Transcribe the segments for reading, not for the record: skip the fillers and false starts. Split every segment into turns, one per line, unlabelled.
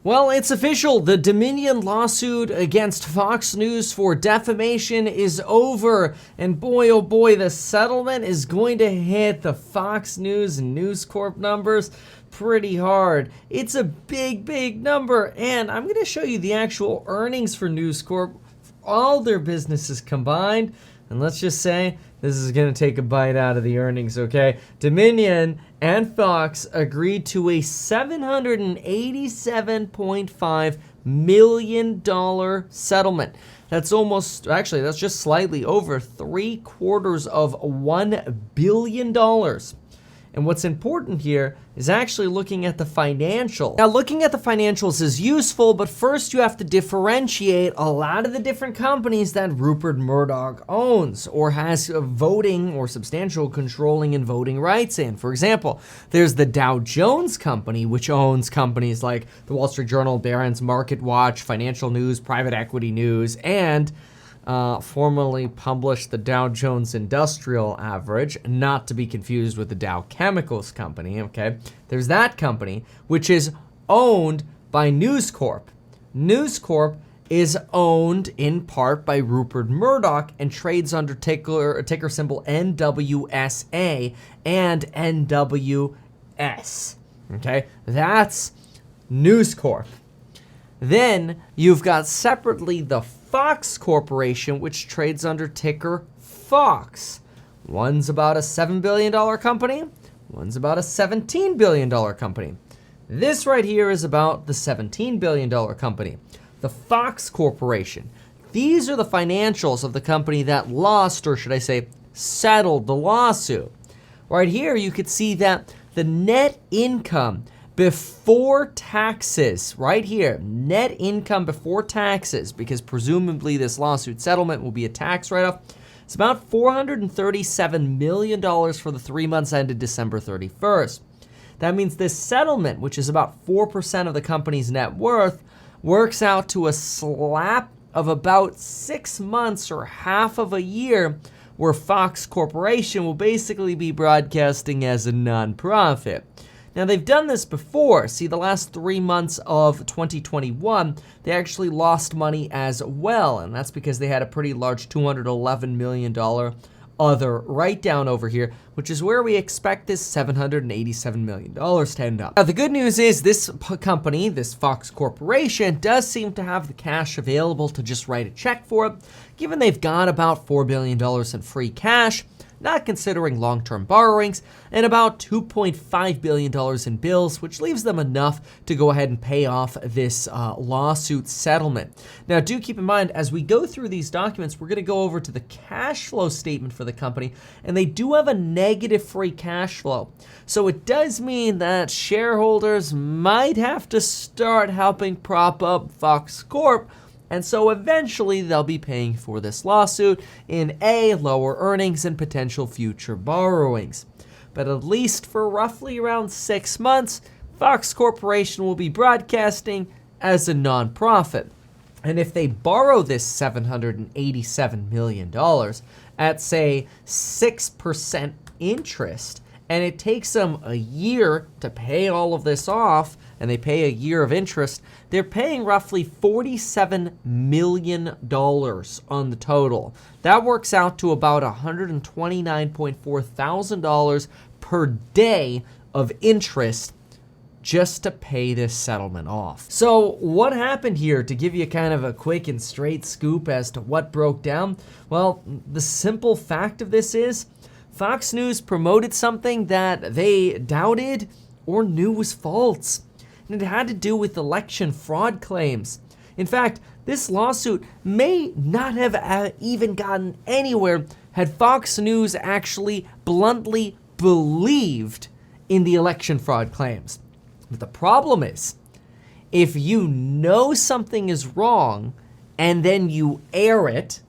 Well, it's official. The Dominion lawsuit against Fox News for defamation is over. And boy, oh boy, the settlement is going to hit the Fox News and News Corp numbers pretty hard. It's a big, big number. And I'm going to show you the actual earnings for News Corp, all their businesses combined. And let's just say this is going to take a bite out of the earnings, okay? Dominion and Fox agreed to a $787.5 million settlement. That's that's just slightly over $750 million. And what's important here is actually looking at the financials. Now, looking at the financials is useful, but first you have to differentiate a lot of the different companies that Rupert Murdoch owns or has voting or substantial controlling and voting rights in. For example, there's the Dow Jones Company, which owns companies like the Wall Street Journal, Barron's, Market Watch, Financial News, Private Equity News, and formerly published the Dow Jones Industrial Average, not to be confused with the Dow Chemicals Company, okay? There's that company, which is owned by News Corp. News Corp is owned in part by Rupert Murdoch and trades under ticker symbol NWSA and NWS, okay? That's News Corp. Then you've got separately the Fox Corporation, which trades under ticker Fox. One's about a $7 billion company. One's about a $17 billion company. This right here is about the $17 billion company, the Fox Corporation. These are the financials of the company that lost, or should I say, settled the lawsuit. Right here, you could see that the net income before taxes, right here, net income before taxes, because presumably this lawsuit settlement will be a tax write-off, it's about $437 million for the 3 months ended December 31st. That means this settlement, which is about 4% of the company's net worth, works out to a slap of about 6 months or half of a year where Fox Corporation will basically be broadcasting as a nonprofit. Now, they've done this before. See, the last 3 months of 2021, they actually lost money as well, and that's because they had a pretty large $211 million other write-down over here, which is where we expect this $787 million to end up. Now, the good news is this company, this Fox Corporation, does seem to have the cash available to just write a check for it, given they've got about $4 billion in free cash, not considering long-term borrowings, and about $2.5 billion in bills, which leaves them enough to go ahead and pay off this lawsuit settlement. Now, do keep in mind, as we go through these documents, we're going to go over to the cash flow statement for the company, and they do have a negative free cash flow. So it does mean that shareholders might have to start helping prop up Fox Corp, and so eventually they'll be paying for this lawsuit in lower earnings and potential future borrowings. But at least for roughly around 6 months, Fox Corporation will be broadcasting as a nonprofit. And if they borrow this $787 million at, say, 6% interest, and it takes them a year to pay all of this off, and they pay a year of interest, they're paying roughly $47 million on the total. That works out to about $129.4 thousand per day of interest just to pay this settlement off. So what happened here, to give you kind of a quick and straight scoop as to what broke down? Well, the simple fact of this is Fox News promoted something that they doubted or knew was false. And it had to do with election fraud claims. In fact, this lawsuit may not have even gotten anywhere had Fox News actually bluntly believed in the election fraud claims. But the problem is, if you know something is wrong and then you air it,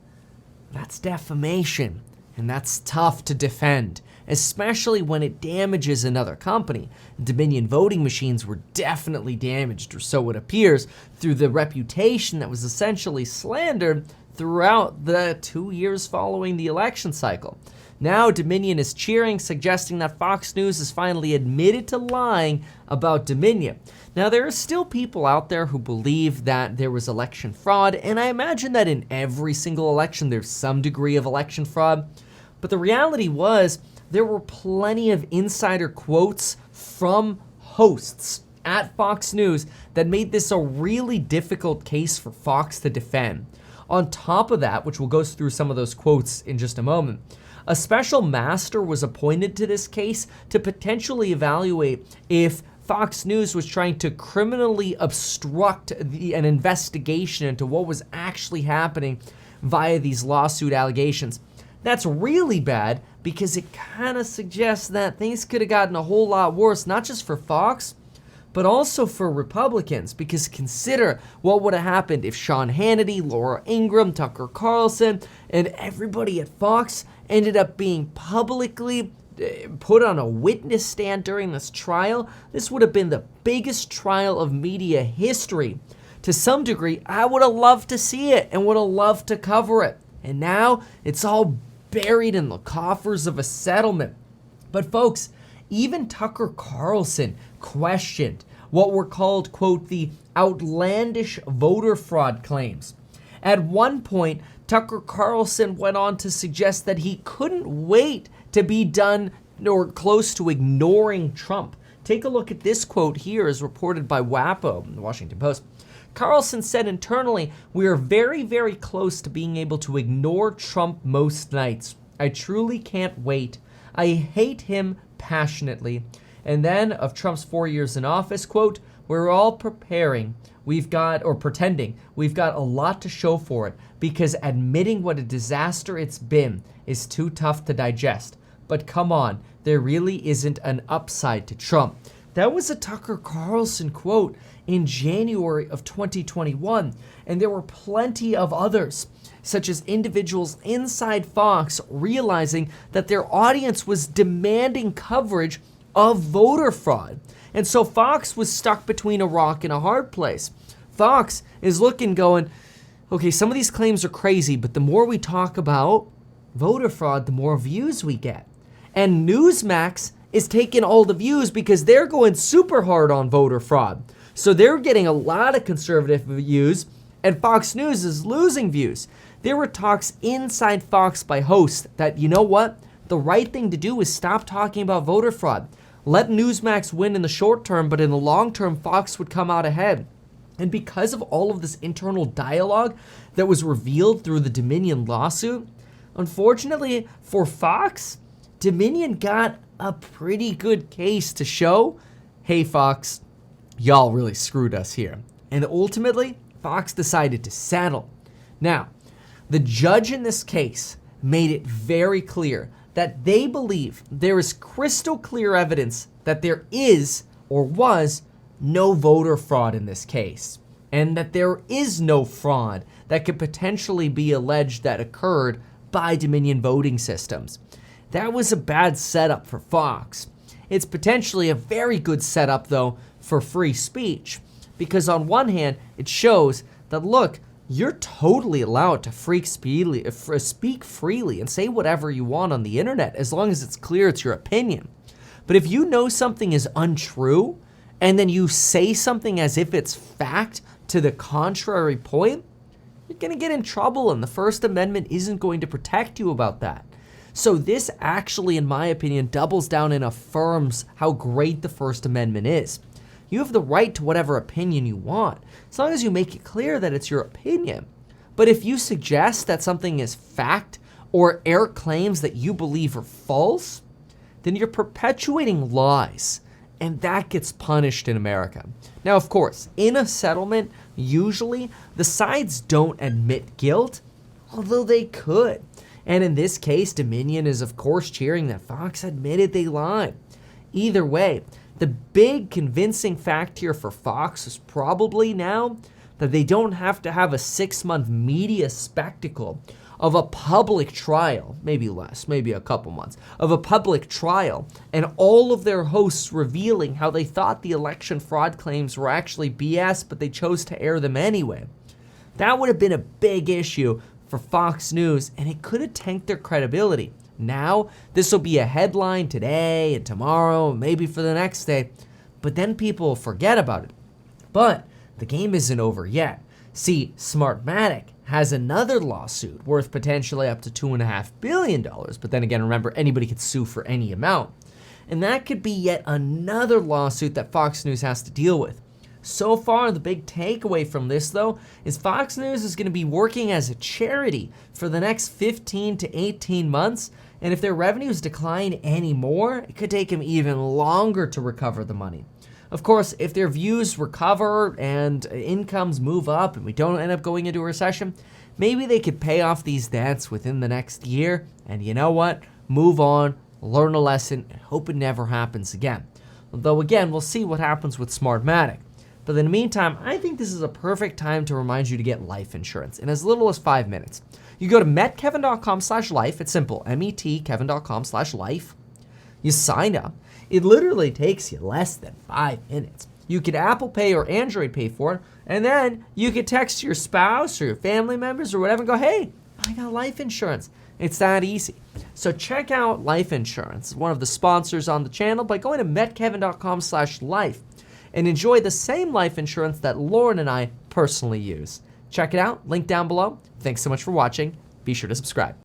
that's defamation. And that's tough to defend, especially when it damages another company. Dominion voting machines were definitely damaged, or so it appears, through the reputation that was essentially slandered throughout the 2 years following the election cycle. Now Dominion is cheering, suggesting that Fox News has finally admitted to lying about Dominion. Now, there are still people out there who believe that there was election fraud, and I imagine that in every single election there's some degree of election fraud. But the reality was there were plenty of insider quotes from hosts at Fox News that made this a really difficult case for Fox to defend. On top of that, which we'll go through some of those quotes in just a moment, a special master was appointed to this case to potentially evaluate if Fox News was trying to criminally obstruct an investigation into what was actually happening via these lawsuit allegations. That's really bad because it kind of suggests that things could have gotten a whole lot worse, not just for Fox, but also for Republicans, because consider what would have happened if Sean Hannity, Laura Ingraham, Tucker Carlson, and everybody at Fox ended up being publicly put on a witness stand during this trial. This would have been the biggest trial of media history. To some degree, I would have loved to see it and would have loved to cover it. And now it's all buried in the coffers of a settlement. But folks, even Tucker Carlson questioned what were called, quote, the outlandish voter fraud claims. At one point, Tucker Carlson went on to suggest that he couldn't wait to be done or close to ignoring Trump. Take a look at this quote here as reported by WAPO, the Washington Post. Carlson said internally, "We are very, very close to being able to ignore Trump most nights. I truly can't wait. I hate him passionately." And then of Trump's 4 years in office, quote, "We're all pretending we've got a lot to show for it because admitting what a disaster it's been is too tough to digest. But come on, there really isn't an upside to Trump." That was a Tucker Carlson quote in January of 2021, and there were plenty of others, such as individuals inside Fox realizing that their audience was demanding coverage of voter fraud. And so Fox was stuck between a rock and a hard place. Fox is looking, going, okay, some of these claims are crazy, but the more we talk about voter fraud, the more views we get. And Newsmax is taking all the views because they're going super hard on voter fraud. So they're getting a lot of conservative views, and Fox News is losing views. There were talks inside Fox by hosts that, you know what? The right thing to do is stop talking about voter fraud. Let Newsmax win in the short term, but in the long term, Fox would come out ahead. And because of all of this internal dialogue that was revealed through the Dominion lawsuit, unfortunately for Fox, Dominion got a pretty good case to show, hey Fox, y'all really screwed us here. And ultimately, Fox decided to settle. Now, the judge in this case made it very clear that they believe there is crystal clear evidence that there is or was no voter fraud in this case, and that there is no fraud that could potentially be alleged that occurred by Dominion voting systems. That was a bad setup for Fox. It's potentially a very good setup, though, for free speech, because on one hand, it shows that, look, you're totally allowed to speak freely and say whatever you want on the internet as long as it's clear it's your opinion. But if you know something is untrue and then you say something as if it's fact to the contrary point, you're going to get in trouble, and the First Amendment isn't going to protect you about that. So this actually, in my opinion, doubles down and affirms how great the First Amendment is. You have the right to whatever opinion you want, as long as you make it clear that it's your opinion. But if you suggest that something is fact or air claims that you believe are false, then you're perpetuating lies, and that gets punished in America. Now, of course, in a settlement, usually the sides don't admit guilt, although they could. And in this case, Dominion is, of course, cheering that Fox admitted they lied. Either way, the big convincing fact here for Fox is probably now that they don't have to have a 6-month media spectacle of a public trial, maybe less, maybe a couple months, of a public trial, and all of their hosts revealing how they thought the election fraud claims were actually BS, but they chose to air them anyway. That would have been a big issue for Fox News, and it could have tanked their credibility. Now, this will be a headline today and tomorrow, maybe for the next day, but then people will forget about it. But the game isn't over yet. See, Smartmatic has another lawsuit worth potentially up to $2.5 billion. But then again, remember, anybody could sue for any amount. And that could be yet another lawsuit that Fox News has to deal with. So far, the big takeaway from this, though, is Fox News is going to be working as a charity for the next 15 to 18 months. And if their revenues decline anymore, it could take them even longer to recover the money. Of course, if their views recover and incomes move up and we don't end up going into a recession, maybe they could pay off these debts within the next year. And you know what? Move on, learn a lesson, and hope it never happens again. Though again, we'll see what happens with Smartmatic. But in the meantime, I think this is a perfect time to remind you to get life insurance in as little as 5 minutes. You go to metkevin.com/life. It's simple, metkevin.com/life. You sign up. It literally takes you less than 5 minutes. You could Apple Pay or Android Pay for it, and then you could text your spouse or your family members or whatever and go, hey, I got life insurance. It's that easy. So check out life insurance, one of the sponsors on the channel, by going to metkevin.com/life and enjoy the same life insurance that Lauren and I personally use. Check it out, link down below. Thanks so much for watching. Be sure to subscribe.